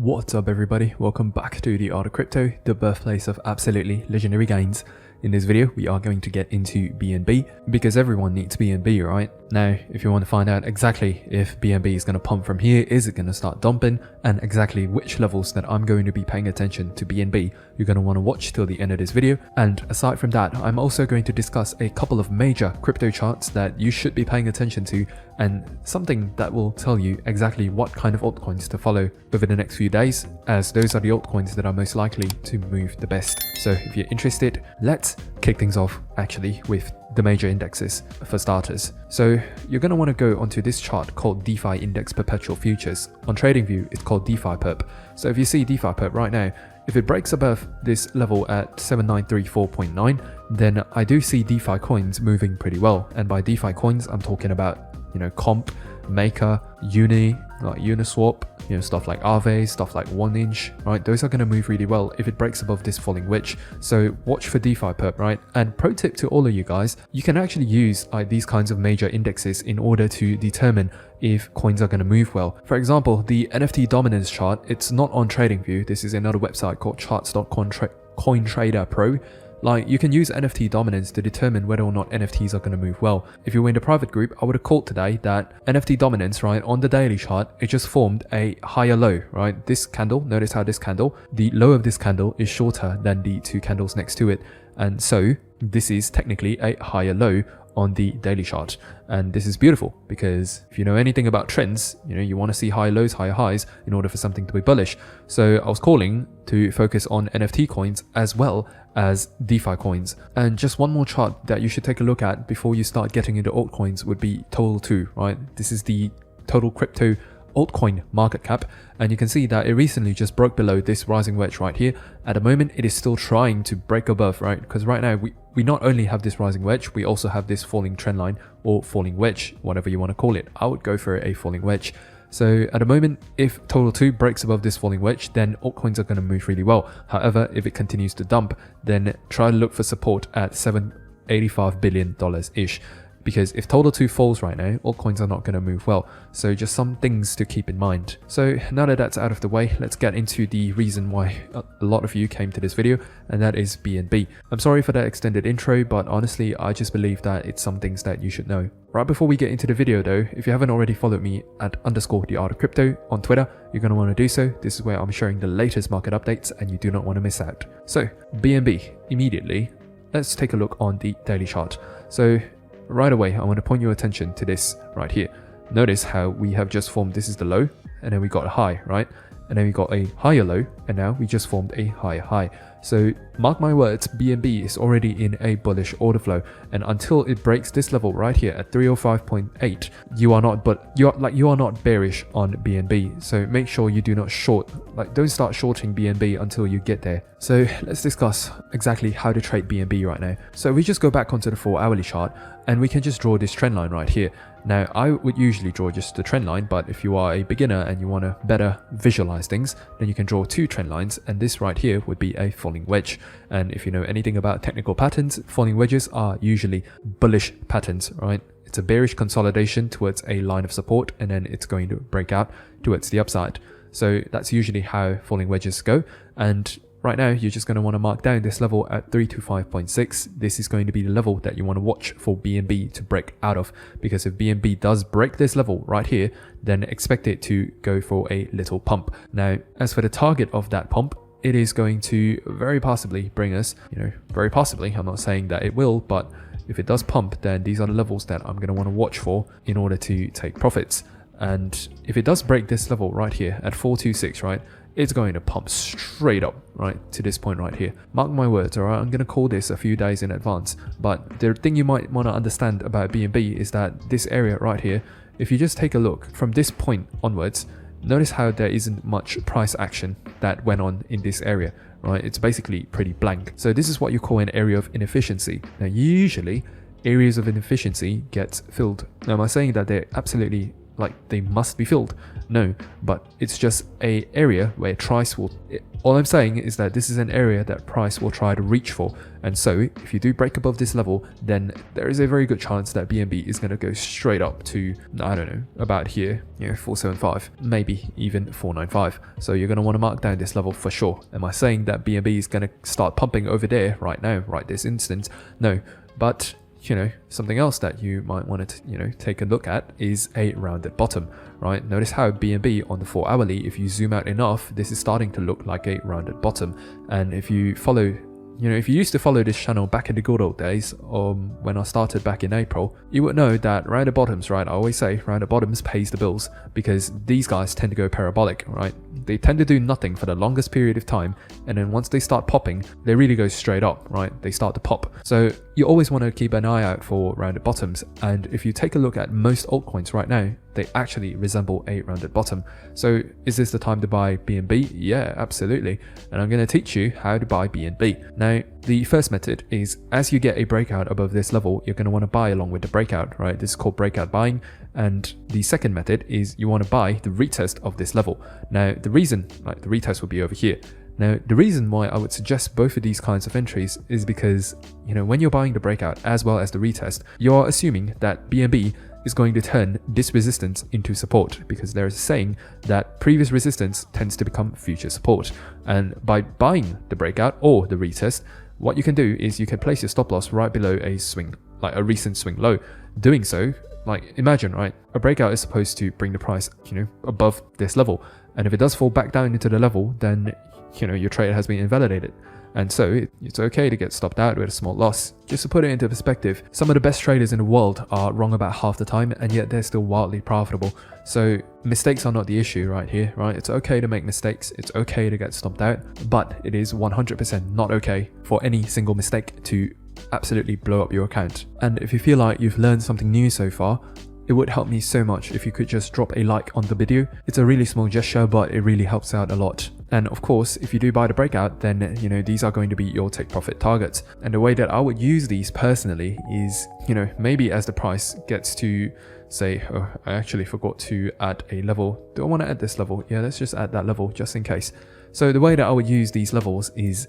What's up everybody, welcome back to the Art of Crypto, the birthplace of absolutely legendary gains. In this video, we are going to get into BNB because everyone needs BNB, right? Now, if you want to find out exactly if BNB is going to pump from here, is it going to start dumping, and exactly which levels that I'm going to be paying attention to BNB, you're going to want to watch till the end of this video. And aside from that, I'm also going to discuss a couple of major crypto charts that you should be paying attention to, and something that will tell you exactly what kind of altcoins to follow over the next few days, as those are the altcoins that are most likely to move the best. So if you're interested, let's kick things off actually with the major indexes for starters. So you're going to want to go onto this chart called DeFi Index Perpetual Futures. On TradingView, it's called DeFi Perp. So if you see DeFi Perp right now, if it breaks above this level at 7934.9, then I do see DeFi coins moving pretty well. And by DeFi coins, I'm talking about, Comp, Maker, Uni, like Uniswap, stuff like Aave, stuff like 1inch, right? Those are going to move really well if it breaks above this falling wedge. So watch for DeFi Perp, right? And pro tip to all of you guys, you can actually use these kinds of major indexes in order to determine if coins are going to move well. For example, the NFT dominance chart, it's not on TradingView. This is another website called charts.cointrader Pro. Like, you can use NFT dominance to determine whether or not NFTs are going to move well. If you were in the private group, I would have called today that NFT dominance, right, on the daily chart, it just formed a higher low, right? This candle, notice how this candle, the low of this candle is shorter than the two candles next to it. And so this is technically a higher low on the daily chart. And this is beautiful because if you know anything about trends, you want to see high lows, higher highs in order for something to be bullish. So I was calling to focus on NFT coins as well as DeFi coins. And just one more chart that you should take a look at before you start getting into altcoins would be Total 2, right? This is the total crypto altcoin market cap, and you can see that it recently just broke below this rising wedge right here. At the moment, it is still trying to break above, right? Because right now we not only have this rising wedge, we also have this falling trend line or falling wedge, whatever you want to call it. I would go for a falling wedge. So at the moment, if Total 2 breaks above this falling wedge, then altcoins are going to move really well. However, if it continues to dump, then try to look for support at $785 billion-ish. Because if Total 2 falls right now, altcoins are not going to move well. So just some things to keep in mind. So now that that's out of the way, let's get into the reason why a lot of you came to this video, and that is BNB. I'm sorry for that extended intro, but honestly, I just believe that it's some things that you should know. Right before we get into the video though, if you haven't already followed me at _theartofcrypto on Twitter, you're going to want to do so. This is where I'm sharing the latest market updates and you do not want to miss out. So BNB, immediately, let's take a look on the daily chart. So right away, I want to point your attention to this right here. Notice how we have just formed, this is the low, and then we got a high, right? And then we got a higher low, and now we just formed a higher high. So mark my words, BNB is already in a bullish order flow, and until it breaks this level right here at 305.8, you are not bearish on BNB. So make sure you do not short, don't start shorting BNB until you get there. So let's discuss exactly how to trade BNB right now. So we just go back onto the 4-hourly chart, and we can just draw this trend line right here. Now, I would usually draw just the trend line, but if you are a beginner and you want to better visualize things, then you can draw two trend lines, and this right here would be a falling wedge. And if you know anything about technical patterns, falling wedges are usually bullish patterns, right? It's a bearish consolidation towards a line of support, and then it's going to break out towards the upside. So that's usually how falling wedges go. And right now, you're just going to want to mark down this level at 325.6. This is going to be the level that you want to watch for BNB to break out of, because if BNB does break this level right here, then expect it to go for a little pump. Now, as for the target of that pump, it is going to very possibly bring us, very possibly, I'm not saying that it will, but if it does pump, then these are the levels that I'm going to want to watch for in order to take profits. And if it does break this level right here at 426, right, it's going to pump straight up, right, to this point right here. Mark my words, all right? I'm going to call this a few days in advance. But the thing you might want to understand about BNB is that this area right here, if you just take a look from this point onwards, notice how there isn't much price action that went on in this area, right? It's basically pretty blank. So this is what you call an area of inefficiency. Now, usually areas of inefficiency get filled. Now, am I saying that they're absolutely like they must be filled. No, but it's just a area where price will, all I'm saying is that this is an area that price will try to reach for. And so if you do break above this level, then there is a very good chance that BNB is going to go straight up to, I don't know, about here, 475, maybe even 495. So you're going to want to mark down this level for sure. Am I saying that BNB is going to start pumping over there right now, right this instant? No, but something else that you might want to, take a look at is a rounded bottom, right? Notice how BNB on the 4 hourly, if you zoom out enough, this is starting to look like a rounded bottom. And if you follow, if you used to follow this channel back in the good old days, when I started back in April, you would know that rounded bottoms, right? I always say rounded bottoms pays the bills, because these guys tend to go parabolic, right? They tend to do nothing for the longest period of time, and then once they start popping, they really go straight up, right? They start to pop. So you always want to keep an eye out for rounded bottoms. And if you take a look at most altcoins right now, they actually resemble a rounded bottom. So is this the time to buy BNB? Yeah, absolutely. And I'm going to teach you how to buy BNB. Now, the first method is, as you get a breakout above this level, you're going to want to buy along with the breakout, right? This is called breakout buying. And the second method is you want to buy the retest of this level. Now, the reason, like the retest will be over here. Now, the reason why I would suggest both of these kinds of entries is because, when you're buying the breakout as well as the retest, you're assuming that BNB is going to turn this resistance into support, because there is a saying that previous resistance tends to become future support. And by buying the breakout or the retest, what you can do is you can place your stop loss right below a swing, like a recent swing low. Doing so, like imagine, right, a breakout is supposed to bring the price, above this level. And if it does fall back down into the level, then your trade has been invalidated. And so it's okay to get stopped out with a small loss. Just to put it into perspective, some of the best traders in the world are wrong about half the time, and yet they're still wildly profitable. So mistakes are not the issue right here, right? It's okay to make mistakes. It's okay to get stopped out, but it is 100% not okay for any single mistake to absolutely blow up your account. And if you feel like you've learned something new so far, it would help me so much if you could just drop a like on the video. It's a really small gesture, but it really helps out a lot. And of course, if you do buy the breakout, then, these are going to be your take profit targets. And the way that I would use these personally is, maybe as the price gets to, say, oh, I actually forgot to add a level. Do I want to add this level? Yeah, let's just add that level just in case. So the way that I would use these levels is,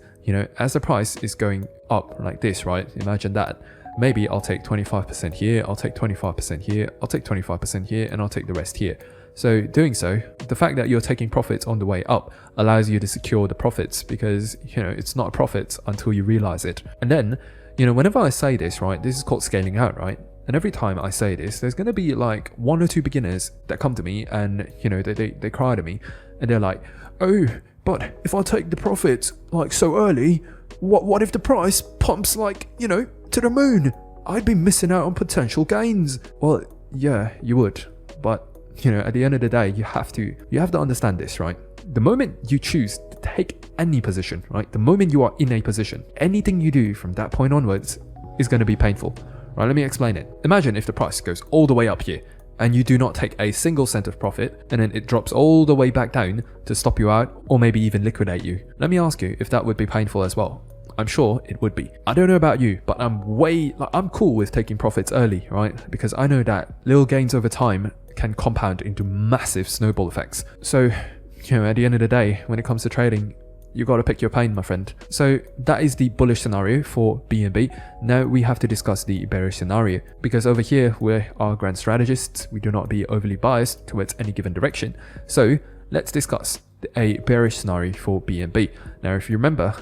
as the price is going up like this, right? Imagine that. Maybe I'll take 25% here, I'll take 25% here, I'll take 25% here, and I'll take the rest here. So doing so, the fact that you're taking profits on the way up allows you to secure the profits, because, it's not a profit until you realize it. And then, whenever I say this, right, this is called scaling out, right? And every time I say this, there's going to be like 1 or 2 beginners that come to me and, they cry to me and they're like, oh, but if I take the profits like so early, what if the price pumps like, to the moon? I'd be missing out on potential gains. Well, yeah, you would. But, at the end of the day, you have to understand this, right? The moment you choose to take any position, right? The moment you are in a position, anything you do from that point onwards is going to be painful, right? Let me explain it. Imagine if the price goes all the way up here and you do not take a single cent of profit, and then it drops all the way back down to stop you out or maybe even liquidate you. Let me ask you if that would be painful as well. I'm sure it would be. I don't know about you, but I'm cool with taking profits early, right? Because I know that little gains over time can compound into massive snowball effects. So, at the end of the day, when it comes to trading, you got to pick your pain, my friend. So that is the bullish scenario for BNB. Now we have to discuss the bearish scenario, because over here we are grand strategists. We do not be overly biased towards any given direction. So let's discuss a bearish scenario for BNB. Now, if you remember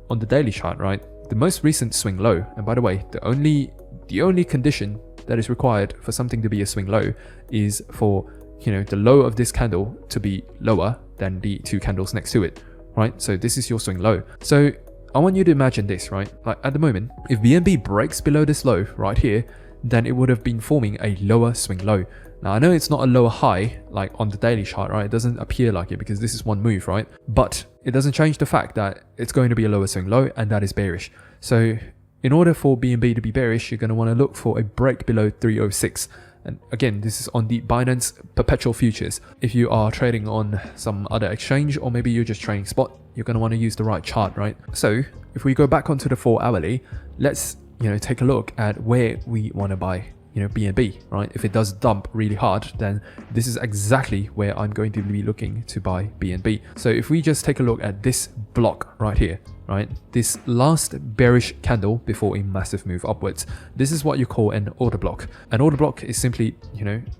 on the daily chart, right, the most recent swing low, and by the way, the only condition that is required for something to be a swing low is for, the low of this candle to be lower than the 2 candles next to it. Right, so this is your swing low. So I want you to imagine this, right? Like at the moment, if BNB breaks below this low right here, then it would have been forming a lower swing low. Now I know it's not a lower high like on the daily chart, right? It doesn't appear like it because this is one move, right? But it doesn't change the fact that it's going to be a lower swing low, and that is bearish. So in order for BNB to be bearish, you're going to want to look for a break below 306. And again, this is on the Binance perpetual futures. If you are trading on some other exchange, or maybe you're just trading spot, you're going to want to use the right chart, right? So if we go back onto the 4 hourly, let's take a look at where we want to buy BNB, right? If it does dump really hard, then this is exactly where I'm going to be looking to buy BNB. So if we just take a look at this block right here, right? This last bearish candle before a massive move upwards. This is what you call an order block. An order block is simply,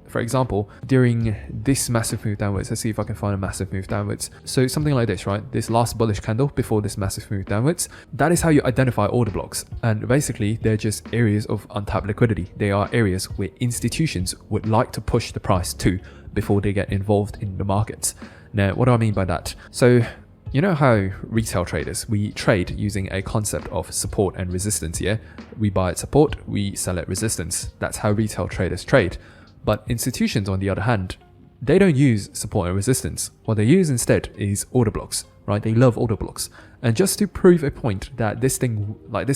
for example, during this massive move downwards, let's see if I can find a massive move downwards. So something like this, right? This last bullish candle before this massive move downwards. That is how you identify order blocks. And basically, they're just areas of untapped liquidity. They are areas where institutions would like to push the price to before they get involved in the markets. Now, what do I mean by that? So, you know how retail traders, we trade using a concept of support and resistance, yeah? We buy at support, we sell at resistance. That's how retail traders trade. But institutions, on the other hand, they don't use support and resistance. What they use instead is order blocks, right? They love order blocks. And just to prove a point that this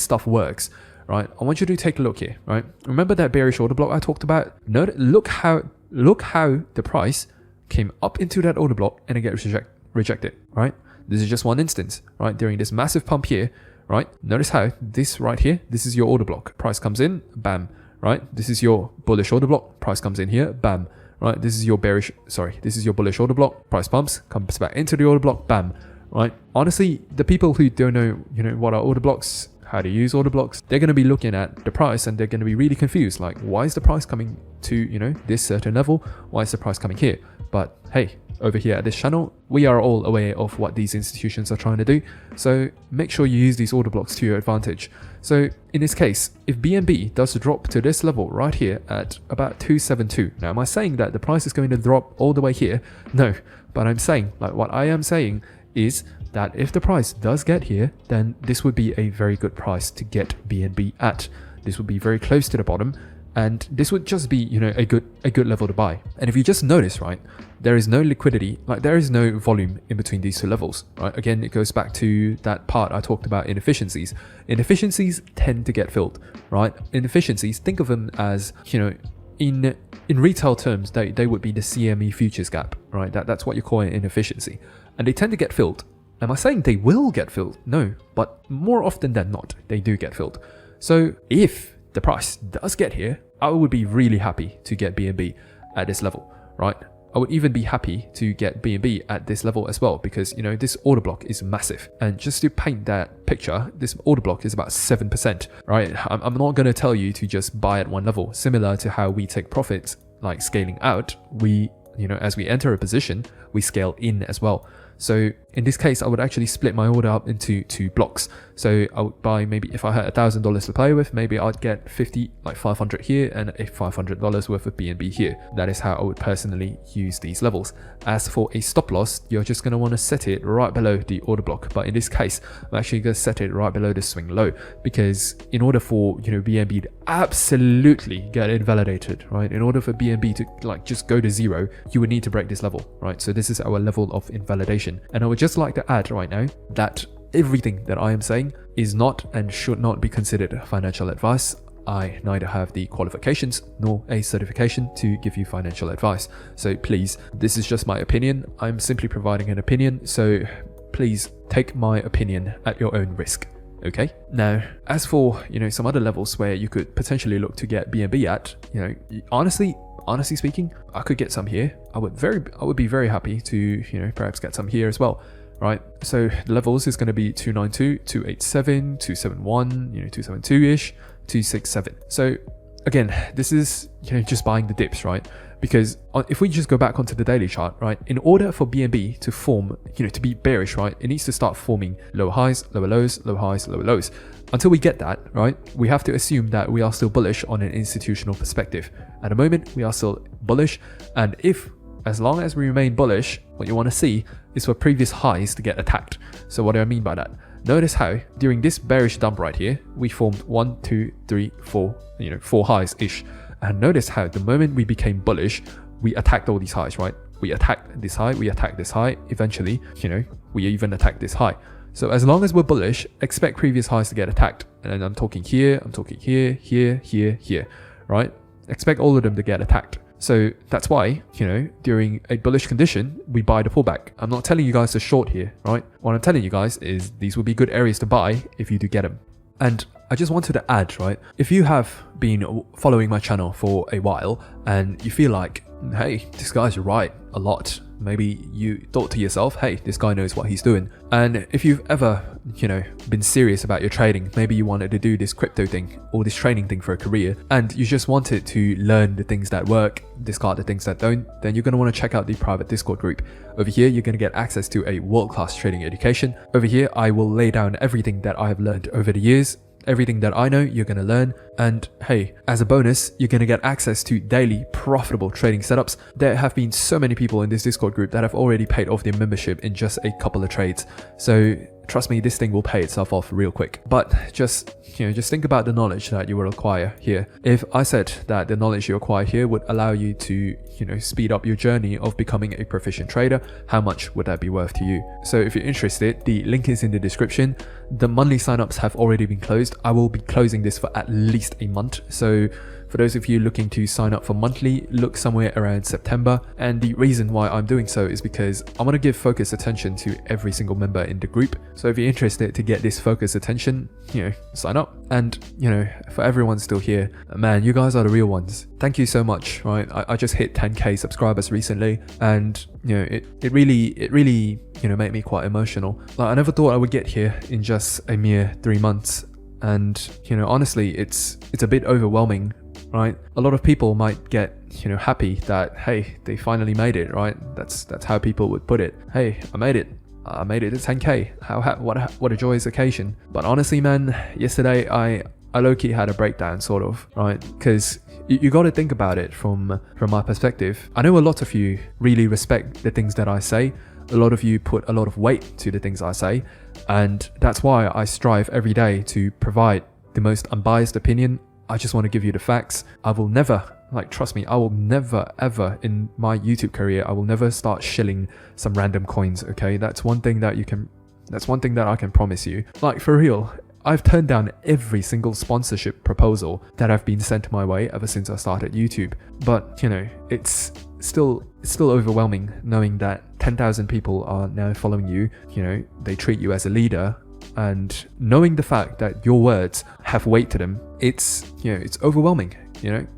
stuff works, right? I want you to take a look here, right? Remember that bearish order block I talked about? Look how the price came up into that order block and it gets rejected, right? This is just one instance, right? During this massive pump here, right? Notice how this right here, this is your order block. Price comes in, bam, right? This is your bullish order block. Price comes in here, bam, right? This is your bullish order block. Price pumps, comes back into the order block, bam, right? Honestly, the people who don't know, what are order blocks, how to use order blocks, they're going to be looking at the price and they're going to be really confused. Like, why is the price coming to, this certain level? Why is the price coming here? But hey, over here at this channel, we are all aware of what these institutions are trying to do. So make sure you use these order blocks to your advantage. So in this case, if BNB does drop to this level right here at about 272, now am I saying that the price is going to drop all the way here? No, but I'm saying, what I am saying is that if the price does get here, then this would be a very good price to get BNB at. This would be very close to the bottom. And this would just be, a good level to buy. And if you just notice, right, there is no liquidity, there is no volume in between these two levels, right? Again, it goes back to that part I talked about inefficiencies. Inefficiencies tend to get filled, right? Inefficiencies, think of them as, in retail terms, they would be the CME futures gap, right? That's what you call an inefficiency. And they tend to get filled. Am I saying they will get filled? No, but more often than not, they do get filled. So if the price does get here, I would be really happy to get BNB at this level, right? I would even be happy to get BNB at this level as well because, this order block is massive. And just to paint that picture, this order block is about 7%, right? I'm not going to tell you to just buy at one level. Similar to how we take profits, like scaling out, we, as we enter a position, we scale in as well. So in this case, I would actually split my order up into 2 blocks. So I would buy, maybe if I had $1,000 to play with, maybe I'd get 500 here and a $500 worth of BNB here. That is how I would personally use these levels. As for a stop loss, you're just going to want to set it right below the order block. But in this case, I'm actually going to set it right below the swing low because in order for, BNB to absolutely get invalidated, right? In order for BNB to just go to zero, you would need to break this level, right? So this is our level of invalidation. And I would just like to add right now that everything that I am saying is not and should not be considered financial advice. I neither have the qualifications nor a certification to give you financial advice. So please, this is just my opinion. I'm simply providing an opinion. So please take my opinion at your own risk. Okay. Now, as for, some other levels where you could potentially look to get BNB at, honestly speaking, I could get some here. I would be very happy to, perhaps get some here as well, right? So the levels is going to be 292, 287, 271, 272-ish, 267. So again, this is, just buying the dips, right? Because if we just go back onto the daily chart, right, in order for BNB to form, to be bearish, right, it needs to start forming lower highs, lower lows, lower highs, lower lows. Until we get that, right, we have to assume that we are still bullish on an institutional perspective. At the moment, we are still bullish. And as long as we remain bullish, what you want to see is for previous highs to get attacked. So what do I mean by that? Notice how during this bearish dump right here, we formed 1, 2, 3, 4, 4 highs-ish. And notice how the moment we became bullish, we attacked all these highs, right? We attacked this high, we attacked this high. Eventually, we even attacked this high. So as long as we're bullish, expect previous highs to get attacked. And I'm talking here, here, right? Expect all of them to get attacked. So that's why, during a bullish condition, we buy the pullback. I'm not telling you guys to short here, right? What I'm telling you guys is these will be good areas to buy if you do get them. And I just wanted to add, right? If you have been following my channel for a while and you feel like, hey, this guy's right a lot. Maybe you thought to yourself, hey, this guy knows what he's doing. And if you've ever, been serious about your trading, maybe you wanted to do this crypto thing or this trading thing for a career, and you just wanted to learn the things that work, discard the things that don't, then you're going to want to check out the private Discord group. Over here, you're going to get access to a world-class trading education. Over here, I will lay down everything that I have learned over the years. Everything that I know, you're going to learn. And hey, as a bonus, you're going to get access to daily profitable trading setups. There have been so many people in this Discord group that have already paid off their membership in just a couple of trades. So trust me, this thing will pay itself off real quick. But just think about the knowledge that you will acquire here. If I said that the knowledge you acquire here would allow you to, speed up your journey of becoming a proficient trader, how much would that be worth to you? So if you're interested, the link is in the description. The monthly signups have already been closed. I will be closing this for at least a month. So for those of you looking to sign up for monthly, look somewhere around September. And the reason why I'm doing so is because I want to give focused attention to every single member in the group. So if you're interested to get this focused attention, sign up. And, for everyone still here, man, you guys are the real ones. Thank you so much, right? I just hit 10K subscribers recently, and, it really, made me quite emotional. Like, I never thought I would get here in just a mere 3 months. And, honestly, it's a bit overwhelming, right? A lot of people might get, happy that, hey, they finally made it, right? That's how people would put it. Hey, I made it to 10K. What a joyous occasion. But honestly, man, yesterday I low-key had a breakdown, sort of, right? Because you got to think about it from my perspective. I know a lot of you really respect the things that I say. A lot of you put a lot of weight to the things I say, and that's why I strive every day to provide the most unbiased opinion. I just want to give you the facts. I will never, trust me, I will never ever in my YouTube career, I will never start shilling some random coins, okay? That's one thing that I can promise you. Like, for real, I've turned down every single sponsorship proposal that have been sent my way ever since I started YouTube. But, it's still overwhelming knowing that 10,000 people are now following you. They treat you as a leader, and knowing the fact that your words have weight to them, it's overwhelming.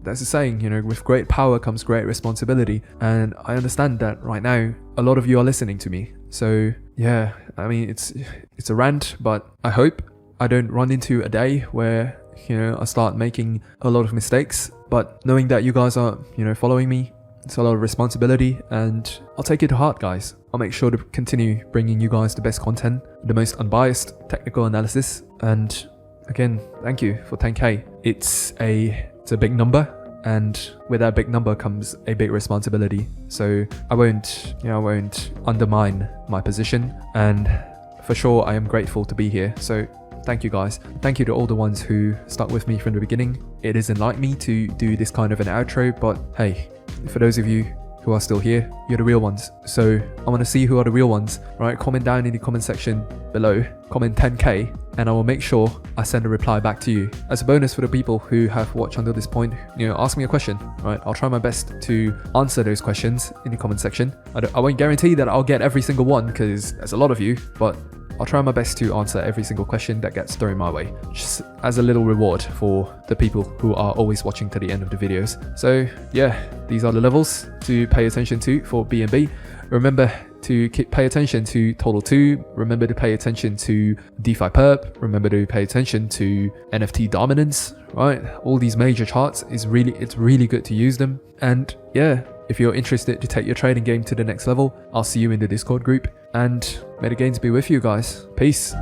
That's a saying, with great power comes great responsibility. And I understand that right now, a lot of you are listening to me. So yeah, I mean, it's a rant, but I hope I don't run into a day where, I start making a lot of mistakes. But knowing that you guys are, following me, it's a lot of responsibility, and I'll take it to heart, guys. I'll make sure to continue bringing you guys the best content, the most unbiased technical analysis. And again, thank you for 10K. It's a big number, and with that big number comes a big responsibility. So I won't undermine my position, and for sure I am grateful to be here. So thank you, guys. Thank you to all the ones who stuck with me from the beginning. It isn't like me to do this kind of an outro, but hey, for those of you who are still here, you're the real ones. So I want to see who are the real ones, right? Comment down in the comment section below, comment 10K, and I will make sure I send a reply back to you. As a bonus for the people who have watched until this point, ask me a question, right? I'll try my best to answer those questions in the comment section. I won't guarantee that I'll get every single one, because there's a lot of you, but I'll try my best to answer every single question that gets thrown my way, just as a little reward for the people who are always watching to the end of the videos. So yeah, these are the levels to pay attention to for BNB. Remember to pay attention to Total 2. Remember to pay attention to DeFi Perp. Remember to pay attention to NFT dominance, right? All these major charts, it's really good to use them. And yeah, if you're interested to take your trading game to the next level, I'll see you in the Discord group, and may the gains be with you, guys. Peace.